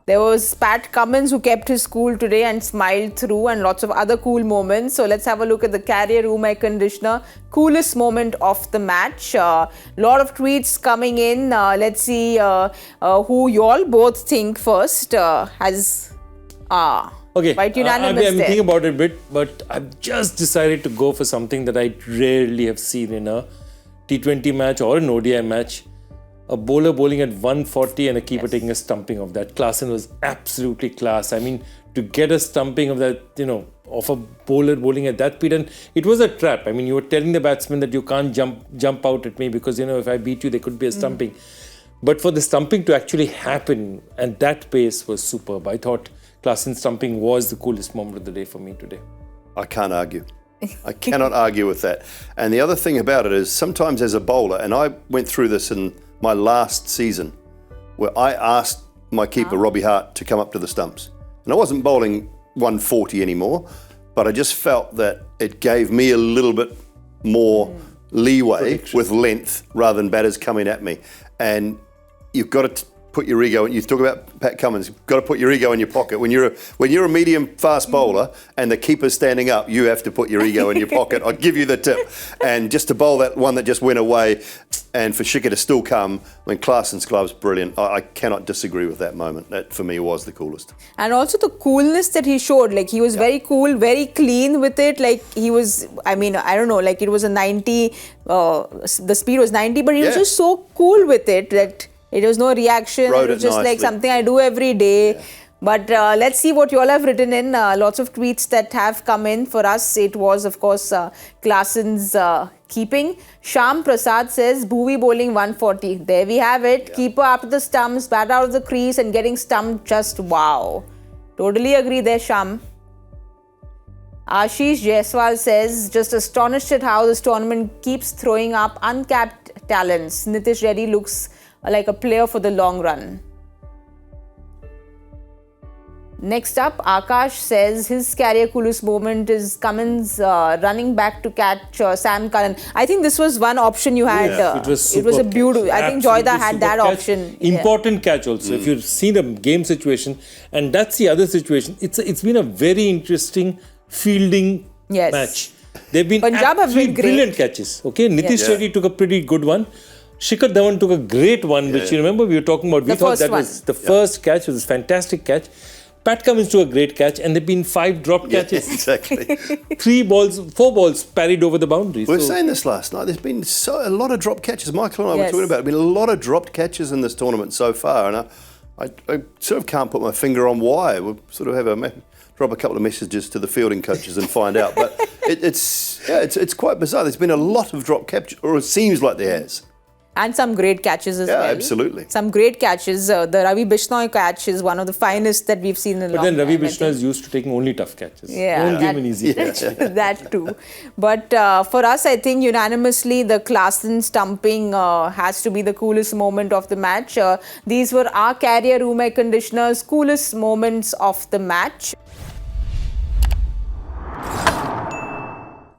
There was Pat Cummins who kept his cool today and smiled through, and lots of other cool moments. So let's have a look at the Carrier Room Air Conditioner coolest moment of the match. Lot of tweets coming in. Let's see who you all both think first. Okay, quite unanimous I'm there. thinking about it a bit, but I've just decided to go for something that I rarely have seen in a T20 match or an ODI match. A bowler bowling at 140 and a keeper taking a stumping of that. Klaasen was absolutely class. I mean, to get a stumping of that, of a bowler bowling at that speed, and it was a trap. I mean, you were telling the batsman that you can't jump out at me because, if I beat you, there could be a stumping. But for the stumping to actually happen and that pace was superb. I thought Klaasen's stumping was the coolest moment of the day for me today. I can't argue. I cannot argue with that. And the other thing about it is sometimes as a bowler, and I went through this in my last season, where I asked my keeper, Robbie Hart, to come up to the stumps. And I wasn't bowling 140 anymore, but I just felt that it gave me a little bit more leeway with length rather than batters coming at me. And you've got to put your ego, and you talk about Pat Cummins, you've got to put your ego in your pocket. When you're a medium fast bowler and the keeper's standing up, you have to put your ego in your pocket. I'll give you the tip. And just to bowl that one that just went away, and for Shikhar to still come, Klaasen's glove's brilliant. I cannot disagree with that moment. That for me was the coolest. And also the coolness that he showed, like he was very cool, very clean with it. Like he was, I don't know, like it was a 90, the speed was 90, but he was just so cool with it that it was no reaction. It was just like something I do every day. Yeah. But let's see what you all have written in. Lots of tweets that have come in. For us, it was, of course, Klaasen's keeping. Sham Prasad says, Bhuvi bowling 140. There we have it. Yeah. Keeper after the stumps, bat out of the crease and getting stumped. Just wow. Totally agree there, Sham. Ashish Jaiswal says, just astonished at how this tournament keeps throwing up uncapped talents. Nitish Reddy looks like a player for the long run. Next up, Akash says his career coolest moment is Cummins running back to catch Sam Curran. I think this was one option you had. It was a beautiful. I think Joyda had that catch. Option. Important catch also. If you've seen a game situation, and that's the other situation. It's been a very interesting fielding match. They've been Punjab have been brilliant catches. Okay, Nitish Reddy took a pretty good one. Shikhar Dhawan took a great one, which you remember we were talking about. We thought that was the first catch, was a fantastic catch. Pat Cummins took a great catch, and there have been 5 dropped catches. Exactly. 4 balls parried over the boundaries. We were saying this last night. There's been a lot of dropped catches. Michael and I were talking about it. There's been a lot of dropped catches in this tournament so far, and I sort of can't put my finger on why. We'll sort of drop a couple of messages to the fielding coaches and find out. But it's quite bizarre. There's been a lot of dropped catches, or it seems like there has. And some great catches as well. Yeah, absolutely. Some great catches. The Ravi Bishnoi catch is one of the finest that we've seen in a long time. But then Ravi Bishnoi is used to taking only tough catches. Yeah, don't give him an easy catch. That too. But for us, I think unanimously, the Klaasen stumping has to be the coolest moment of the match. These were our Carrier Room Air Conditioners' coolest moments of the match.